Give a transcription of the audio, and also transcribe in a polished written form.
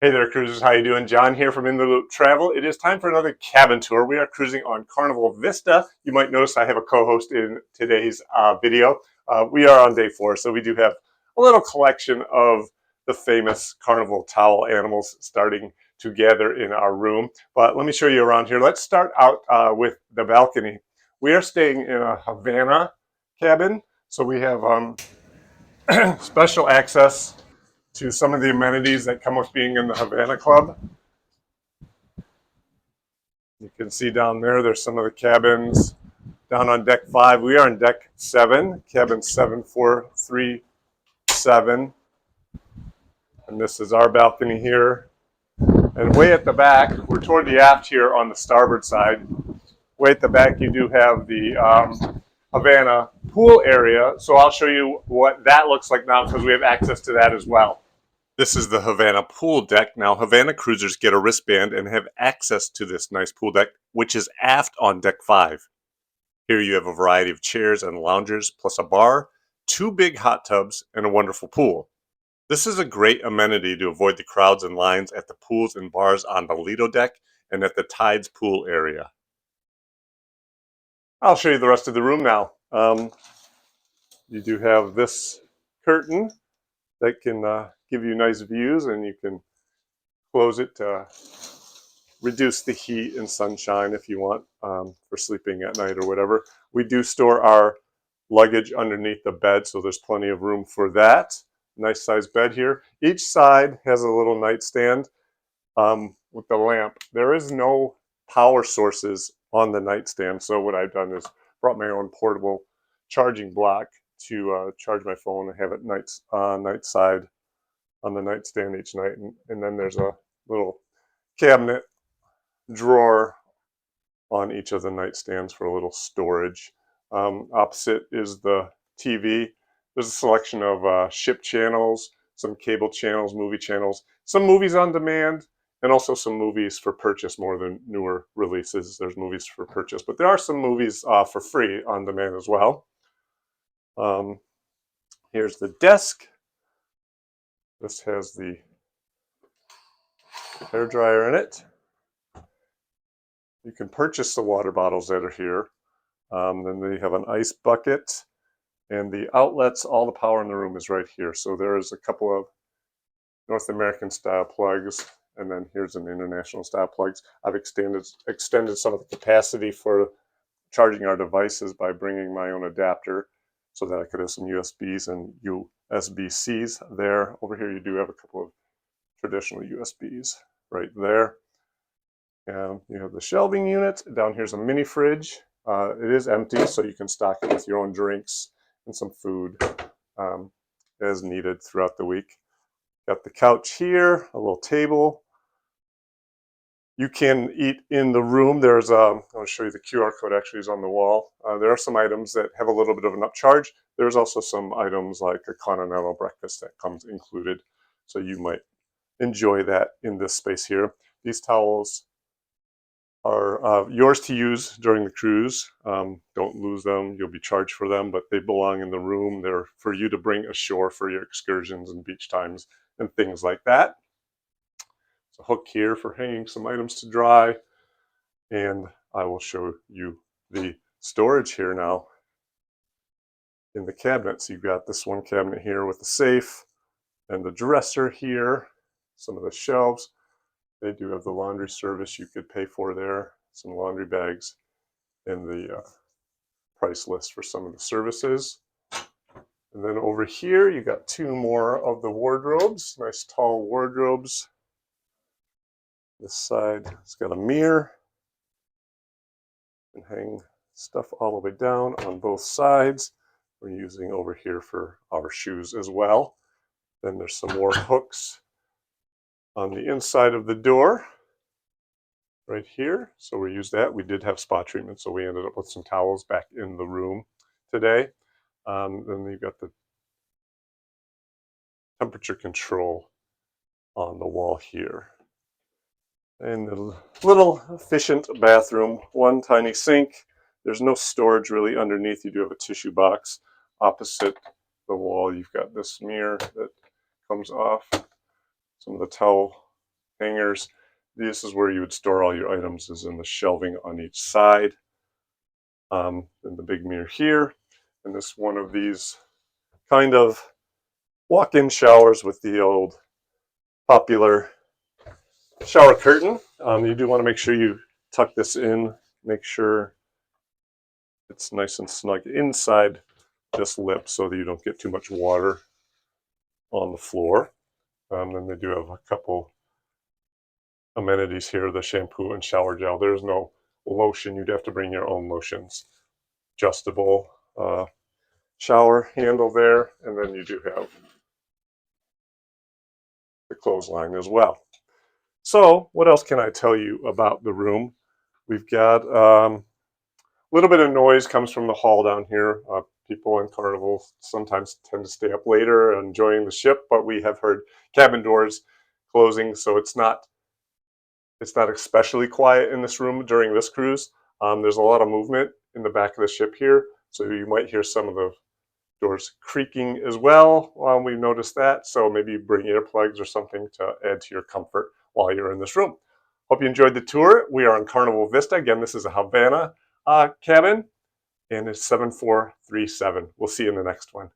Hey there, cruisers. How you doing? John here from In the Loop Travel. It is time for another cabin tour. We are cruising on Carnival Vista. You might notice I have a co-host in today's video. We are on day 4, so we do have a little collection of the famous Carnival towel animals starting to gather in our room. But let me show you around here. Let's start out with the balcony. We are staying in a Havana cabin, so we have special access to some of the amenities that come with being in the Havana Club. You can see down there, there's some of the cabins down on deck 5. We are on deck 7, cabin 7437. And this is our balcony here. And way at the back, we're toward the aft here on the starboard side. Way at the back, you do have the Havana pool area. So I'll show you what that looks like now because we have access to that as well. This is the Havana pool deck. Now, Havana cruisers get a wristband and have access to this nice pool deck, which is aft on deck 5. Here you have a variety of chairs and loungers, plus a bar, 2 big hot tubs, and a wonderful pool. This is a great amenity to avoid the crowds and lines at the pools and bars on the Lido deck and at the Tides pool area. I'll show you the rest of the room now. You do have this curtain that can give you nice views, and you can close it to reduce the heat and sunshine if you want for sleeping at night or whatever. We do store our luggage underneath the bed, so there's plenty of room for that. Nice sized bed here. Each side has a little nightstand with the lamp. There is no power sources on the nightstand, so what I've done is brought my own portable charging block to charge my phone and have it night side on the nightstand each night. And then there's a little cabinet drawer on each of the nightstands for a little storage. Opposite is the TV. There's a selection of ship channels, some cable channels, movie channels, some movies on demand, and also some movies for purchase, more than newer releases. There's movies for purchase, but there are some movies for free on demand as well. Here's the desk. This has the hair dryer in it. You can purchase the water bottles that are here. Then they have an ice bucket, and the outlets, all the power in the room is right here. So there's a couple of North American style plugs, and then here's an international style plugs. I've extended some of the capacity for charging our devices by bringing my own adapter so that I could have some USBs and USB-Cs there. Over here you do have a couple of traditional USBs right there. And you have the shelving unit. Down here's a mini fridge. It is empty, so you can stock it with your own drinks and some food as needed throughout the week. Got the couch here, a little table. You can eat in the room. There's I'll show you the QR code actually is on the wall. There are some items that have a little bit of an upcharge. There's also some items like a continental breakfast that comes included. So you might enjoy that in this space here. These towels are yours to use during the cruise. Don't lose them. You'll be charged for them, but they belong in the room. They're for you to bring ashore for your excursions and beach times and things like that. There's a hook here for hanging some items to dry. And I will show you the storage here now in the cabinets. You've got this one cabinet here with the safe and the dresser here, some of the shelves. They do have the laundry service you could pay for there, some laundry bags, and the price list for some of the services. And then over here, you got 2 more of the wardrobes, nice tall wardrobes. This side, it's got a mirror. You can hang stuff all the way down on both sides. We're using over here for our shoes as well. Then there's some more hooks on the inside of the door right here. So we use that. We did have spa treatment, so we ended up with some towels back in the room today. Then you've got the temperature control on the wall here. And the little efficient bathroom, one tiny sink. There's no storage really underneath. You do have a tissue box. Opposite the wall, you've got this mirror that comes off. Some of the towel hangers. This is where you would store all your items, is in the shelving on each side. And the big mirror here, and this one of these kind of walk-in showers with the old popular shower curtain. You do want to make sure you tuck this in, make sure it's nice and snug inside this lip so that you don't get too much water on the floor. Then they do have a couple amenities here, the shampoo and shower gel. There's no lotion. You'd have to bring your own lotions. Adjustable shower handle there, and then you do have the clothesline as well. So what else can I tell you about the room? We've got a little bit of noise comes from the hall down here. People in Carnival sometimes tend to stay up later enjoying the ship, but we have heard cabin doors closing, so it's not especially quiet in this room during this cruise. There's a lot of movement in the back of the ship here, so you might hear some of the doors creaking as well. We've noticed that, so maybe bring earplugs or something to add to your comfort while you're in this room. Hope you enjoyed the tour. We are on Carnival Vista. Again, this is a Havana cabin, and it's 7437. We'll see you in the next one.